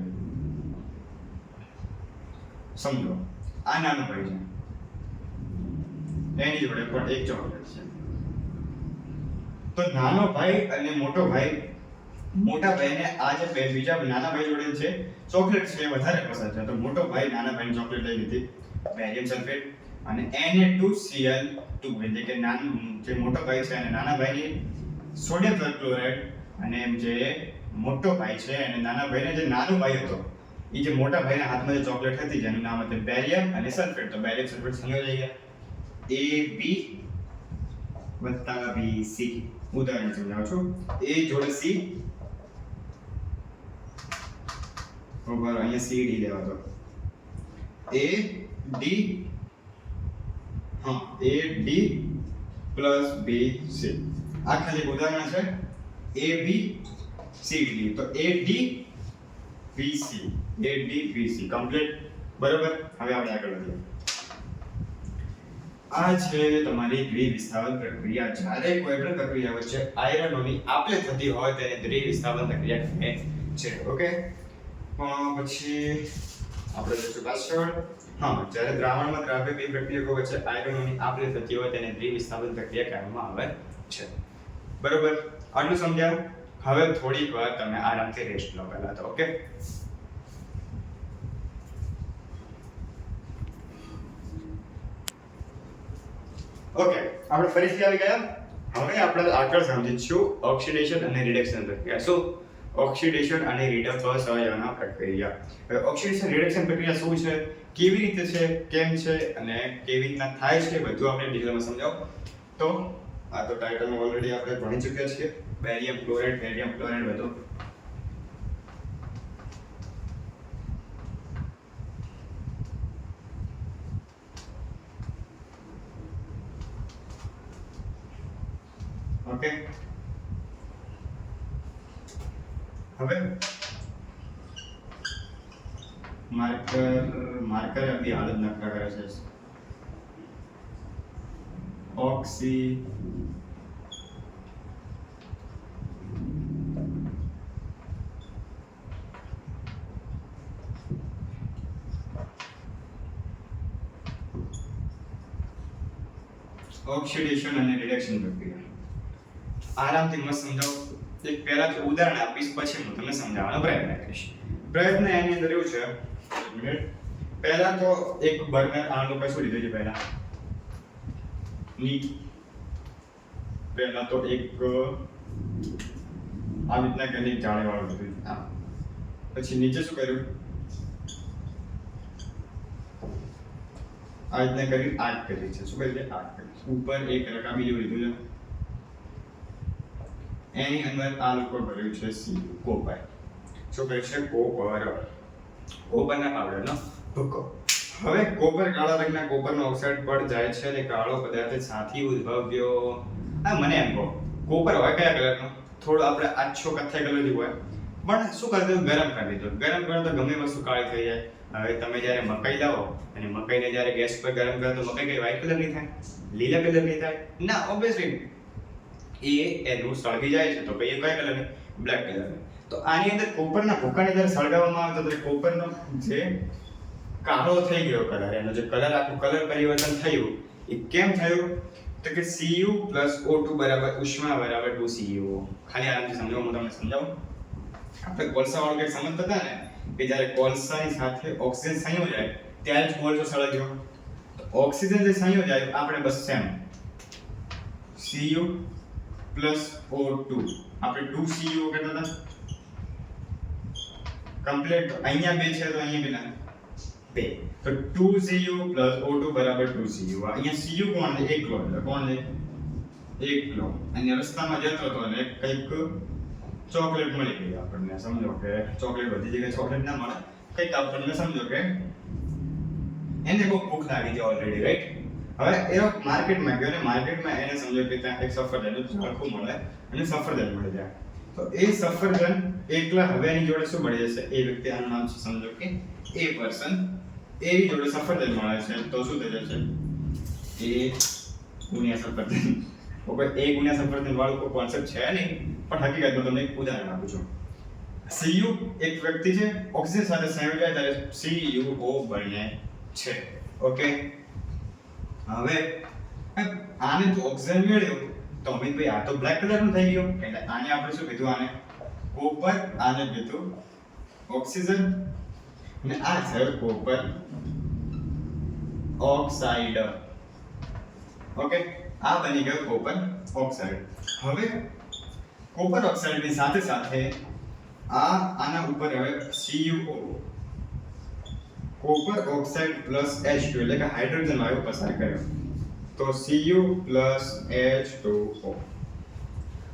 સમજો આ નાનો ભાઈ છે, એની જોડે પણ એક ચોકલેટ છે. તો નાનો ભાઈ અને મોટો ભાઈ, મોટા ભાઈને આ જે બીજા નાના ભાઈ જોડે છે ચોકલેટ છે એ વધારે પસંદ છે. તો મોટો ભાઈ નાના ભાઈની ચોકલેટ લઈ લીધી, બેરિયમ સલ્ફેટ અને Na2Cl2, એટલે કે જે મોટો ભાઈ છે અને નાના ભાઈની સોડિયમ ક્લોરાઇડ, અને જે મોટો ભાઈ છે અને નાના ભાઈને જે નાનો ભાઈ હતો એ જે મોટા ભાઈના હાથમાં જે ચોકલેટ હતી જેનું નામ હતું બેરિયમ અને સલ્ફેટ. તો બેરિયમ સલ્ફેટ સમજાઈ ગયા. AB + BC. ઉદાહરણ સમજાવું છું. A જોડે C, બરાબર, અહીંયા CD લેવા દો. AD + BC. આ ખાલી ઉદાહરણ છે. ABCD. તો ADBC કમ્પ્લીટ. બરોબર. હવે આપણે આગળ વધીએ. આ છે તમારી દ્વિવિસ્થાપન પ્રક્રિયા. જ્યારે કોઈ પણ પ્રક્રિયા વચ્ચે આયરનોની આપલે થતી હોય તેને દ્વિવિસ્થાપન પ્રક્રિયા કહે છે. ઓકે, પછી આપણે જોઈશું પાછળ. જ્યારે દ્રાવણમાં દ્રાવ્ય બે પ્રક્રિયકો વચ્ચે આયરનોની આપલે થતી હોય તેને દ્વિવિસ્થાપન પ્રક્રિયા કહેવામાં આવે છે. બરોબર, આટલું સમજાયું. હવે થોડીક વાર તમે આરામથી રેસ્ટ લો પહેલા તો. ઓકે, આપણે ફરીથી આવી ગયા. હવે આપણે આગળ સમજીશું ઓક્સિડેશન અને રિડક્શન પ્રક્રિયા. શું? ઓક્સિડેશન અને રિડક્શન પ્રક્રિયા. હવે ઓક્સિડેશન રિડક્શન પ્રક્રિયા શું છે, કેવી રીતે છે, કેમ છે અને કેવી રીતના થાય છે, બધું આપણે ડિટેલમાં સમજાવો. તો આ તો ટાઇટલમાં ઓલરેડી આપણે ભણી ચૂક્યા છીએ. બેરિયમ ક્લોરાઇડ બધું. ઓકે, હવે માર્કર આપણી હાલત નક્કા કરે છે. ઓક્સિડેશન અને રિડક્શન પ્રક્રિયા આરામથી મસ્ત સમજાવો. એક પહેલા તો ઉદાહરણ આપીશ, પછી હું તમને સમજાવવાનો પ્રયત્ન કરીશ. પ્રયત્ન એની અંદર એવું છે, પહેલા તો એક બર્નર આનું કશું લીધું છે. પહેલા તો એક આ રીતના કરીને જાળી વાળું લીધું છે. પછી નીચે શું કર્યું, આ રીતના કરી આગ કરી છે. શું કરી છે? આગ કરી. ઉપર એક રકાબી જેવું લીધું છે, એની અંદર આ લોકો ભર્યું છે કોપર. શું કર્યું છે? કોપરના પાવડરનો ભૂકો. હવે કોપર કાળા રંગના કોપરનો ઓક્સાઇડ પર જાય છે અને કાળો પદાર્થ સાથી ઉદ્ભવ્યો. મને એમ કહો, કોપર હોય કયા કલરનો? થોડો આપણે આછો કથ્થાઈ કલર જેવો હોય, પણ શું કરી દીધું? ગરમ કરી દીધું. ગરમ કરો તો ગમે વસ્તુ કાળી થઈ જાય. હવે તમે જ્યારે મકાઈ લાવો અને મકાઈને જ્યારે ગેસ પર ગરમ કરો તો મકાઈ કઈ વ્હાઈટ કલરની થાય? લીલા કલરની થાય? ના, ઓબ્વિયસલી. એનું સળગી જાય છે તો પછી એ કયા કલરની બ્લેક કલરની. તો આની અંદર કોપરના ભૂકાને જ્યારે સળગાવવામાં આવે તો કોપરનો જે કાળો થઈ ગયો કલર, એનો જે કલર આખું કલર પરિવર્તન થયું એ કેમ થયું? તો કે Cu + O2 બરાબર ઉષ્મા બરાબર 2Cu. ખાલી આરામથી સમજો, હું તમને સમજાવું. આપણે કોલસા વાળું કંઈક સમજતા હતા ને કે જ્યારે કોલસાની સાથે ઓક્સિજન સંયોજાય ત્યારે જ કોલસો સળગ્યો. તો ઓક્સિજન જે સંયોજાય આપણે બસ સેમ Cu + O2 આપણે 2Cu કહેતા હતા કમ્પ્લીટ. અહીંયા બે છે તો અહીંયા બે, તો 2Cu + O2 બરાબર 2Cu. અહીંયા Cu કોણ છે? એકલો. એટલે કોણ છે? એકલો. અને રસ્તામાં જતો હતો અને કંઈક ચોકલેટ મળી ગઈ આપણને. સમજો કે ચોકલેટ બધી જગ્યાએ ચોકલેટ ના મળે, કંઈક આપણને સમજો કે એને બહુ ભૂખ લાગી છે ઓલરેડી, રાઈટ? હવે એ માર્કેટમાં ગયો અને માર્કેટમાં એને સમજો કે ત્યાં એક સફરજનનું ઝાડખું મળે અને સફરજન મળી જાય. તો એ સફરજન એકલા હવે એની જોડે શું મળી જશે? એ વ્યક્તિ, આનું નામ છે સમજો કે એ પર્સન, એની જોડે સફરજન મળે છે તો શું થઈ જશે? એ ગુણ્યા સફરજન. ઓકે, એ ગુણ્યા સફરજન વાળું કોઈ કોન્સેપ્ટ છે નહીં, પણ હકીકતમાં તમને એક ઉદાહરણ આપું છું. Cu એક વ્યક્તિ છે, ઓક્સિજન સાથે સંયોજાય ત્યારે CuO બને છે. ઓકે, હવે આને જો ઓક્સિજન મેળવ્યો તો અમિતભાઈ આ તો બ્લેક કલરનું થઈ ગયું, એટલે આને આપણે શું કીધું? આને કોપર, આને કીધું ઓક્સિજન, અને આ છે કોપર ઓક્સાઇડ. ઓકે, આ બની ગયો કોપર ઓક્સાઇડ. હવે કોપર ઓક્સાઇડની સાથે સાથે આના ઉપર હવે CuO, કોપર ઓક્સાઇડ + H2 એટલે કે હાઇડ્રોજન વાયુ પસાર કર્યો તો Cu + H2O.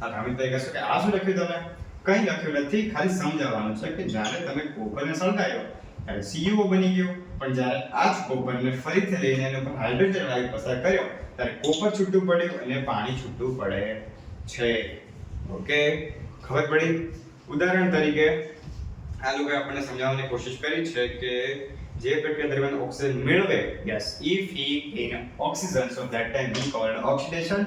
આ અમિતભાઈ કહેશો કે આ શું લખ્યું તમે? કંઈ લખ્યું નથી, ખાલી સમજાવવાનું છે કે જ્યારે તમે કોપરને સળગાવ્યો ત્યારે CuO બની ગયો, પણ જ્યારે આ જ કોપરને ફરીથી લઈને એના પર હાઇડ્રોજન વાયુ પસાર કર્યો ત્યારે કોપર છૂટું પડ્યું અને પાણી છૂટું પડે છે. ઓકે, ખબર પડી? ઉદાહરણ તરીકે આ લોકોએ આપણને સમજાવવાની કોશિશ કરી છે કે જે પ્રક્રિયા દરમિયાન ઓક્સિજન મેળવે, yes, if he gain oxygen, so that time we call it oxidation.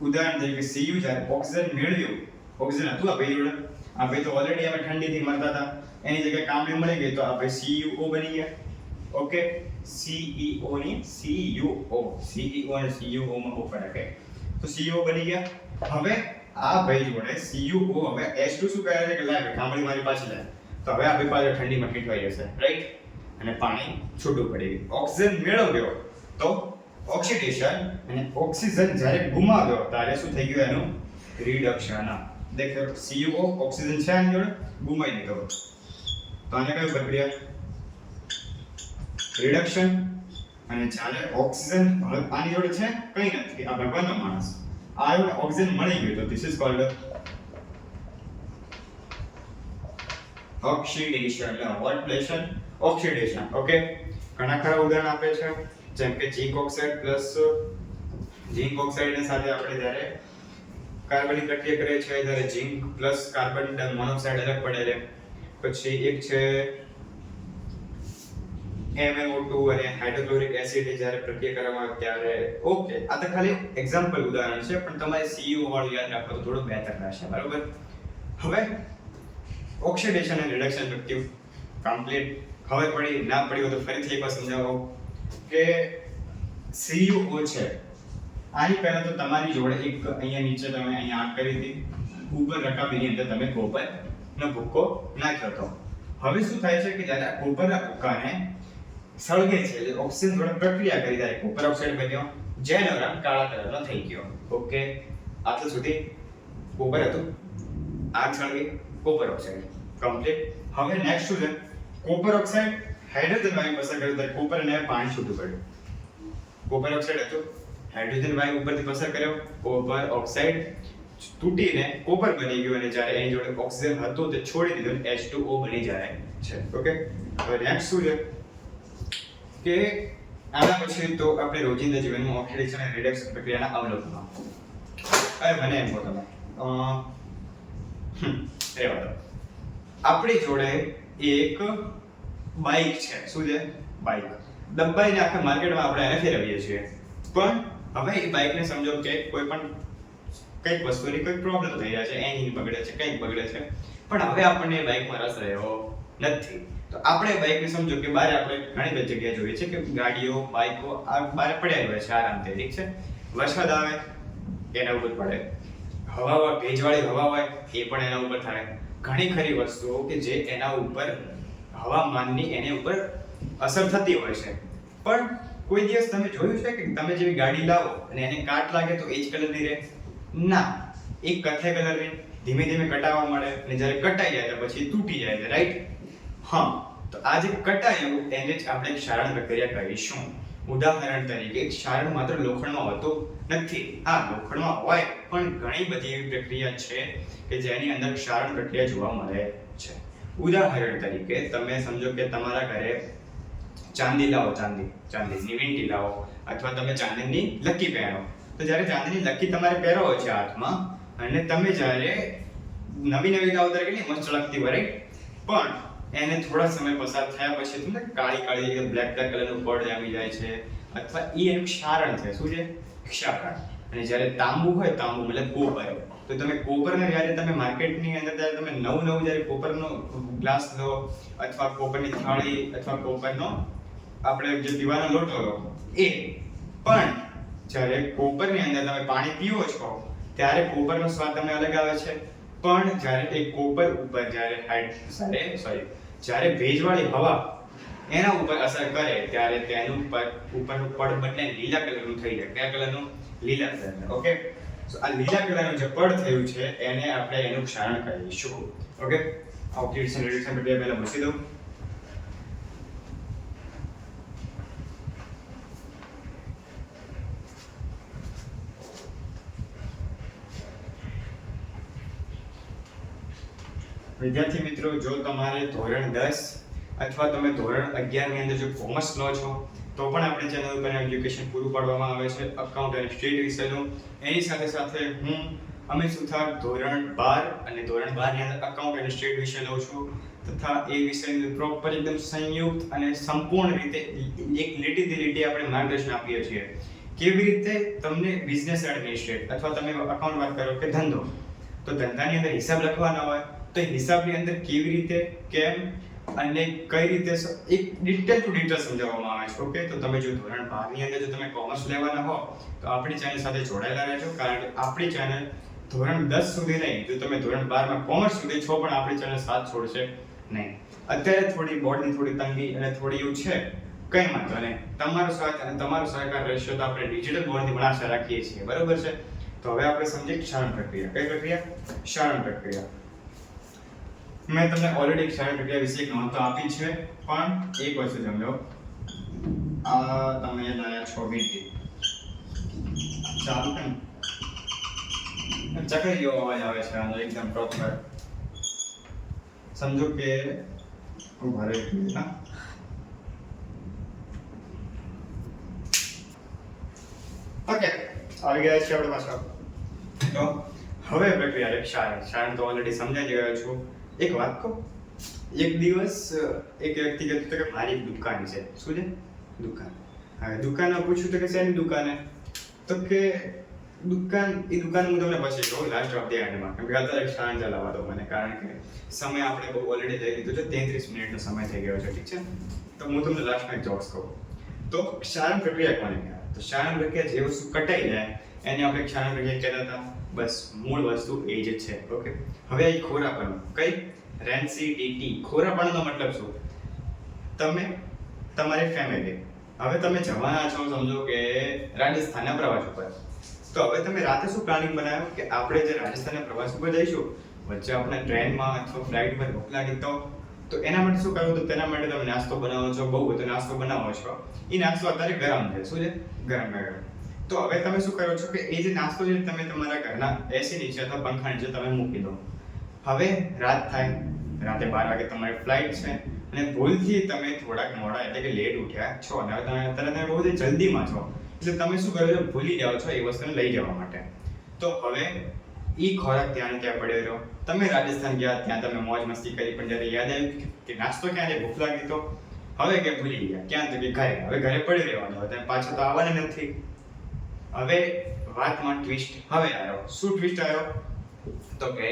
ઉદાહરણ તરીકે Cu જ્યારે ઓક્સિજન મેળવ્યું, ઓક્સિજન હતું આ ભાઈ જોડે, આ ભાઈ તો ઓલરેડી અમે ઠંડીથી મરતા હતા, એની જગ્યાએ કામની મળી ગઈ તો આ ભાઈ CuO બની ગયા. ઓકે, CEO ની CuO, CEO અને CuO માં બહુ ફરક છે. તો CO બની ગયા. હવે આ ભાઈ જોડે CuO, હવે H2 શું કરે છે કે લાગે કામળી મારી પાછી લાગે, તો હવે આ ભાઈ પાછળ ઠંડીમાં ઠીઠવાઈ જશે, રાઈટ? અને પાણી છૂટું પડી ગયું. ઓક્સિજન મેળવ્યો તો ઓક્સિડેશન, અને ઓક્સિજન જ્યારે ગુમાવ્યો ત્યારે શું થઈ ગયું? એનું રિડક્શન. દેખો CuO ઓક્સિજન છે આની જોડે, ગુમાવી દીધો તો આને કઈ પ્રક્રિયા? રિડક્શન. અને જ્યારે ઓક્સિજન આની જોડે છે, કંઈ નથી, આ ભગવાનનો માણસ, આ ઓક્સિજન મળી ગયું તો this is called oxidation. What પ્લેશન? ઓક્સિડેશન. ઓકે, ઘણા ખરા ઉદાહરણ આપે છે, જેમ કે ઝિંક ઓક્સાઇડ પ્લસ ઝિંક ઓક્સાઇડની સાથે આપણે જ્યારે કાર્બનિક પ્રક્રિયા કરીએ છીએ ત્યારે ઝિંક પ્લસ કાર્બન મોનોક્સાઇડ અલગ પડે છે. પછી એક છે MnO2 અને હાઇડ્રોક્લોરિક એસિડ જ્યારે પ્રક્રિયા કરવામાં આવે ત્યારે. ઓકે, આ તો ખાલી એક્ઝામ્પલ ઉદાહરણ છે, પણ તમારે CuO વાળું યાદ રાખો તો થોડું બહેતર રહેશે, બરાબર? હવે ઓક્સિડેશન અને રિડક્શન પ્રક્રિયા કમ્પ્લીટ. ખબર પડી? ના પડી હોય તો ફરીથી એકવાર સમજાવો કે CuO છે, આની પહેલા તો તમારી જોડે એક અહીંયા નીચે તમે અહીંયા આગ કરી હતી, ઉપર રકાબીની અંદર તમે કોપરનો ભૂક્કો નાખ્યો હતો. હવે શું થાય છે કે જ્યારે આ કોપરના ભૂક્કાને સળગે છે એટલે ઓક્સિજન જોડે પ્રક્રિયા કરી ત્યારે કોપર ઓક્સાઇડ બન્યો, જેનો રંગ કાળા કલરનો થઈ ગયો. ઓકે, આટલું સુધી કોપર હતું, આગ સળગી, કોપર ઓક્સાઇડ કમ્પ્લીટ. હવે નેક્સ્ટ શું છે? કોપર ઓક્સાઇડ હાઇડ્રોજન વાયુ પસાર કર્યો ત્યારે કોપર અને પાણી છૂટું પડ્યું. કોપર ઓક્સાઇડ હતું, હાઇડ્રોજન વાયુ ઉપરથી પસાર કર્યો, કોપર ઓક્સાઇડ તૂટીને કોપર બની ગયું, અને જ્યારે એની જોડે ઓક્સિજન હતો તે છોડી દીધો અને H2O બની જાય છે. ઓકે, હવે નેક્સ્ટ શું છે કે આના પછી તો આપણે રોજિંદા જીવનમાં ઓક્સિડેશન અને રિડક્શન પ્રક્રિયાના અવલોકનો. હવે મને એમ કહો તમે, રહેવા દો, આપણી જોડે એક બાઇક છે. શું છે? બાઇક. દબાઈને આખા માર્કેટમાં આપણે એને ફેરવીએ છીએ, પણ હવે એ બાઇકને સમજો કે કોઈ પણ કંઈક વસ્તુની કોઈ પ્રોબ્લેમ થઈ રહ્યા છે, એન્જિન બગડે છે, કંઈક બગડે છે, પણ હવે આપણને બાઇકમાં રસ રહ્યો નથી. તો આપણે બાઇકને સમજો કે બહાર આપણે ઘણી બધી જગ્યાએ જોઈએ છે કે ગાડીઓ બાઇકો આ બહાર પડ્યા હોય છે આરામથી, ઠીક છે. વરસાદ આવે એના ઉપર પડે, હવા ભેજવાળી હવા હોય એ પણ એના ઉપર થાય. ઘણી ખરી વસ્તુઓ કે જે એના ઉપર હવામાનની એની ઉપર અસર થતી હોય છે. પણ કોઈ દિવસ તમે જોયું છે કે તમે જેવી ગાડી લાવો અને એને કાટ લાગે તો એ જ કલરની રહે? ના, એક કથ્થાઈ કલરની ધીમે ધીમે કટાવા મળે અને જ્યારે કટાઈ જાય તો પછી તૂટી જાય છે, રાઈટ? હા, તો આ જે કટાયું એને જ આપણે ક્ષારણ પ્રક્રિયા કહીશું. ઉદાહરણ તરીકે ક્ષારણ માત્ર લોખંડમાં હોતું નથી. હા, લોખંડમાં હોય પણ ઘણી બધી એવી પ્રક્રિયા છે કે જેની અંદર ક્ષારણ પ્રક્રિયા જોવા મળે છે. ઉદાહરણ તરીકે તમે સમજો કે તમારા ઘરે ચાંદી લાવો, ચાંદીની વીંટી લાવો, અથવા તમે ચાંદીની લક્કી પહેરો. તો જ્યારે ચાંદીની લક્કી તમારે પહેરો હોય છે હાથમાં, અને તમે જ્યારે નવી લાવો ત્યારે કેટલી મસ્ત ચળકતી હોય, રાઈટ? પણ એને થોડા સમય પસાર થયા પછી તમને કાળી બ્લેક કલરનું પડ જામી જાય છે, અથવા એ એનું ક્ષારણ છે. શું છે? ક્ષારણ. અને જ્યારે તાંબુ હોય, તાંબુ મતલબ કોપર, તો તમે કોપરને જ્યારે તમે માર્કેટની અંદર જ્યારે તમે નવું જ્યારે કોપરનો ગ્લાસ લો, અથવા કોપરની થાળી, અથવા કોપરનો આપણે જે પીવાનો લોટો લો, એ પણ જ્યારે કોપરની અંદર તમે પાણી પીવો છો ત્યારે કોપરનો સ્વાદ તમને અલગ આવે છે. પણ જ્યારે એ કોપર ઉપર જ્યારે ભેજવાળી હવા એના ઉપર અસર કરે ત્યારે તેનું ઉપરનું પડ બદલે લીલા કલરનું થઈ જાય. કયા કલરનું? લીલા કલરનું. ઓકે, તો આ લીલા કલરનું જે પડ થયું છે એને આપણે એનું ક્ષારણ કહીશું. ઓકે, ઓક્સિડેશન રિડક્શન પ્રક્રિયા પહેલા મૂકી દઉં. વિદ્યાર્થી મિત્રો, જો તમારે ધોરણ 10 અથવા તમે ધોરણ 11 ની અંદર જો કોમર્સ લો છો તો પણ આપણે ચેનલ ઉપર એજ્યુકેશન પૂરું પાડવામાં આવે છે અકાઉન્ટ અને સ્ટેટ વિષયનું. એની સાથે સાથે અમે સુથાર ધોરણ 12 અને ધોરણ 12 ની અંદર અકાઉન્ટ અને સ્ટેટ વિષય લઉં છું, તથા એ વિષયનું પ્રોપર એકદમ સંયુક્ત અને સંપૂર્ણ રીતે એક લીટી આપણે માર્ગદર્શન આપીએ છીએ. કેવી રીતે તમને બિઝનેસ એડમિનિસ્ટ્રેટ અથવા તમે અકાઉન્ટ વાત કરો કે ધંધો, તો ધંધાની અંદર હિસાબ લખવાના હોય તો હિસાબની અંદર કેવી રીતે, કેમ અને કઈ રીતે એક ડિટેલ ટુ ડિટેલ સમજાવવામાં આવે છે. ઓકે, તો તમે જો ધોરણ 12 ની અંદર જો તમે કોમર્સ લેવાના હો તો આપણી ચેનલ સાથે જોડાયેલા રહેજો, કારણ કે આપણી ચેનલ ધોરણ 10 સુધી નહીં, જો તમે ધોરણ 12 માં કોમર્સ સુધી છો પણ આપણી ચેનલ સાથ છોડશે નહીં. અત્યારે થોડી બોર્ડની થોડી તંગી અને થોડી એવું છે, કઈ વાંધો નહીં, તમારો સાથ અને તમારો સહકાર રહેશે તો આપણે ડિજિટલ બોર્ડની પણ આશા રાખીએ છીએ. બરોબર છે? તો હવે આપણે સમજીએ ક્ષારણ પ્રક્રિયા. કઈ પ્રક્રિયા? ક્ષારણ પ્રક્રિયા. મેં તમને ઓલરેડી ક્ષારણ પ્રક્રિયા વિશે એક નોંધ તો આપી છે, પણ એક વસ્તુ સમજો. આ તમે લાયા છો વીંટી, ચાલુ કેમ ચકરીઓ અવાજ આવે છે આનો એકદમ પ્રોપર. સમજો કે ઉભા રહી ના, ઓકે, આવી ગયા છે આપણે પાછા. તો હવે પ્રક્રિયા ક્ષારણ તો ઓલરેડી સમજાઈ ગયો છું. એક વાત કહું, એક દિવસ એક વ્યક્તિ કહેતો હતો કે મારી એક દુકાન છે. શું છે? દુકાન. હવે દુકાનમાં પૂછ્યું તો કે શેની દુકાન? તો કે દુકાન હું તમને પછી કહું લાસ્ટ ઓફ ધ એન્ડમાં, કેમ કે અત્યારે ક્ષારણ ચલાવવા દો મને, કારણ કે સમય આપણે બહુ ઓલરેડી લઈ લીધો છે, 33 મિનિટનો સમય થઈ ગયો છે, ઠીક છે? તો હું તમને લાસ્ટમાં એક જોક્સ કહું. તો ક્ષારણ પ્રક્રિયા કોને કહેવાય? તો ક્ષારણ પ્રક્રિયા જે વસ્તુ કટાઈ જાય એને આપણે ક્ષારણ પ્રક્રિયા કહેતા હતા. બસ મૂળ વસ્તુ એ જ છે. ઓકે, હવે આ ખોરાપણું. કઈ? રેન્સિડિટી. ખોરાપણુંનો મતલબ શું? તમે તમારી ફેમિલી, હવે તમે જવાના છો સમજો કે રાજસ્થાનના પ્રવાસ ઉપર, તો હવે તમે રાતે શું પ્લાનિંગ બનાવ્યું કે આપણે જે રાજસ્થાનના પ્રવાસ ઉપર જઈશું, વચ્ચે આપણે ટ્રેનમાં અથવા ફ્લાઇટ પર ભૂખ લાગી તો એના માટે શું કરવું? તો તેના માટે તમે નાસ્તો બનાવો છો, બહુ બધો નાસ્તો બનાવો છો. એ નાસ્તો અત્યારે ગરમ છે. શું છે? ગરમ. તો હવે તમે શું કરો છો કે એ જે નાસ્તો છે તમે તમારા ઘરના એસી નીચે અથવા પંખા નીચે તમે મૂકી દો. હવે રાત થાય, રાતે 12 વાગે તમારી ફ્લાઇટ છે અને ભૂલથી તમે થોડાક મોડા એટલે કે લેટ ઉઠ્યા છો અને હવે તમે બહુ જલ્દીમાં છો, એટલે તમે શું કરો છો? ભૂલી જાઓ છો એ વસ્તુને લઈ જવા માટે. તો હવે ઈ ખોરાક ત્યાં પડ્યો રહ્યો. તમે રાજસ્થાન ગયા, ત્યાં તમે મોજ મસ્તી કરી, પણ જ્યારે યાદ આવ્યું કે નાસ્તો ક્યાં છે, ભૂખ લાગી, તો હવે કે ભૂલી ગયા. ક્યાં? તો કે ઘરે. હવે ઘરે પડી રહેવાનું, હવે તમે પાછા તો આવવાના નથી. હવે વાતમાં ટ્વિસ્ટ હવે આવ્યો. શું ટ્વિસ્ટ આવ્યો? તો કે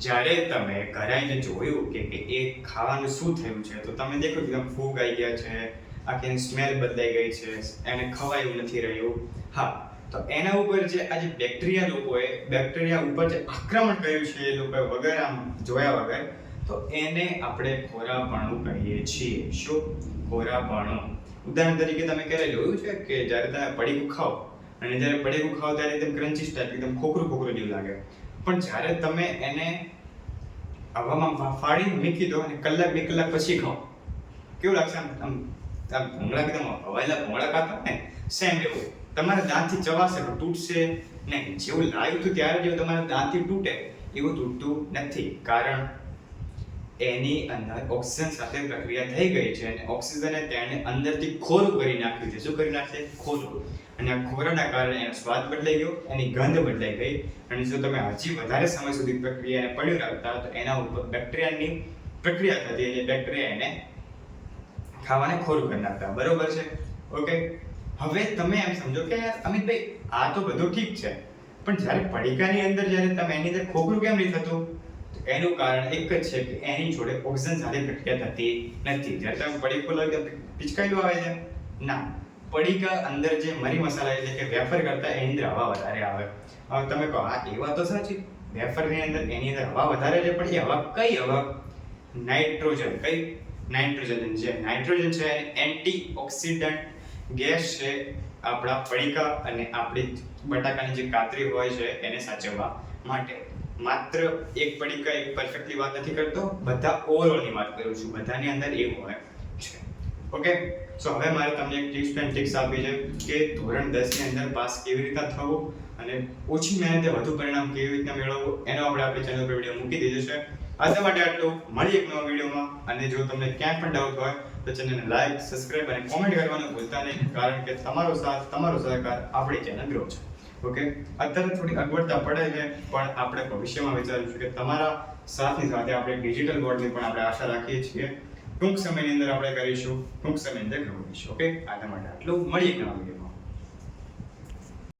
જ્યારે તમે ઘરે આવીને જોયું કે એ ખાવાનું શું થયું છે, તો તમે દેખો કે ફૂગ આવી ગયા છે, આખી સ્મેલ બદલાઈ ગઈ છે, એને ખવાયું નથી રહ્યું. હા, તો એના ઉપર જે આજે બેક્ટેરિયા ઉપર જે આક્રમણ કર્યું છે એ લોકોએ વગર આમ જોયા વગર, તો એને આપણે ખોરાપણું કહીએ છીએ. શું? ખોરાપણું. ઉદાહરણ તરીકે તમે ક્યારે જોયું છે કે જ્યારે તમે પડીકું ખાઓ અને જ્યારે પડીકું ખાઓ ત્યારે એકદમ ક્રન્ચી ટાઈપ, એકદમ ખોખરું જેવું લાગે, પણ જ્યારે તમે એને હવામાં ફાડી મૂકી દો અને કલાક 2 કલાક પછી ખાઓ, કેવું લાગશે? આમ ભૂંગળા એકદમ હવાયેલા ભૂંગળા ખાતા ને સેમ એવું. તમારા દાંતથી ચવાશે પણ તૂટશે નહીં. જેવું લાવ્યું હતું ત્યારે જેવું તમારા દાંતથી તૂટે એવું તૂટતું નથી, કારણ એની અંદર ઓક્સિજન સાથે પ્રક્રિયા થઈ ગઈ છે અને ઓક્સિજને તેને અંદરથી ખોરું કરી નાખ્યું છે. શું કરી નાખશે? ખોરું. અને આ ખોરાના કારણે એનો સ્વાદ બદલાઈ ગયો, એની ગંધ બદલાઈ ગઈ. અને જો તમે હજી વધારે સમય સુધી પ્રક્રિયાને પડ્યું રાખતા તો એના ઉપર બેક્ટેરિયાની પ્રક્રિયા થતી અને બેક્ટેરિયા એને ખાવાને ખોરું કરી નાખતા. બરોબર છે? ઓકે. હવે તમે એમ સમજો કે યાર અમિતભાઈ આ તો બધું ઠીક છે, પણ જ્યારે પડીકાની અંદર જ્યારે તમે એની અંદર ખોખરું કેમ નહીં થતું? એનું કારણ એક જ છે કે એની જોડે ઓક્સિજન સાથે પ્રક્રિયા થતી નથી. જ્યારે તમે પડીકો લઈ પિચકાયેલું આવે છે ના, પડીકા અંદર જે મરી મસાલા એટલે કે વેફર કરતા એની અંદર હવા વધારે આવે. હવે તમે કહો હા એ વાત તો સાચી, વેફરની અંદર એની અંદર હવા વધારે છે, પણ એ હવા કઈ હવા? નાઇટ્રોજન. કઈ? નાઇટ્રોજન. જે નાઇટ્રોજન છે એન્ટીઓક્સિડન્ટ ગેસ છે આપણા પડીકા અને આપણી બટાકાની જે કાતરી હોય છે એને સાચવવા માટે. માત્ર એક પડીકા એક પરફેક્ટલી વાત નથી કરતો, બધા ઓવરઓલની વાત કરું છું. બધાની અંદર એવું હોય છે. ઓકે. સો હવે મારે તમને એક ટિપ્સ એન્ડ ટ્રિક્સ આપી છે કે ધોરણ 10 ની અંદર પાસ કેવી રીતે થવું અને ઓછી મહેનતે વધુ પરિણામ કેવી રીતે મેળવવું, એનો આપણે આપણી ચેનલ પર વિડીયો મૂકી દીધો છે. આજના માટે આટલું. મળી એક નવા વિડીયોમાં. અને જો તમને ક્યાંય પણ ડાઉટ હોય તો ચેનલને લાઈક, સબસ્ક્રાઇબ અને કોમેન્ટ કરવાનું ભૂલતા નહીં, કારણ કે તમારો સાથ, તમારો સહકાર આપણી ચેનલ ગ્રો છે. ઓકે. અત્યારે થોડી અગવડતા પડે છે, પણ આપણે ભવિષ્યમાં વિચારીશું કે તમારા સાથની સાથે આપણે ડિજિટલ બોર્ડની પણ આપણે આશા રાખીએ છીએ. ટૂંક સમયની અંદર આપણે કરીશું, ટૂંક સમયની અંદર કરવું. ઓકે. આજના માટે આટલું. મળી એક નવા વિડીયોમાં.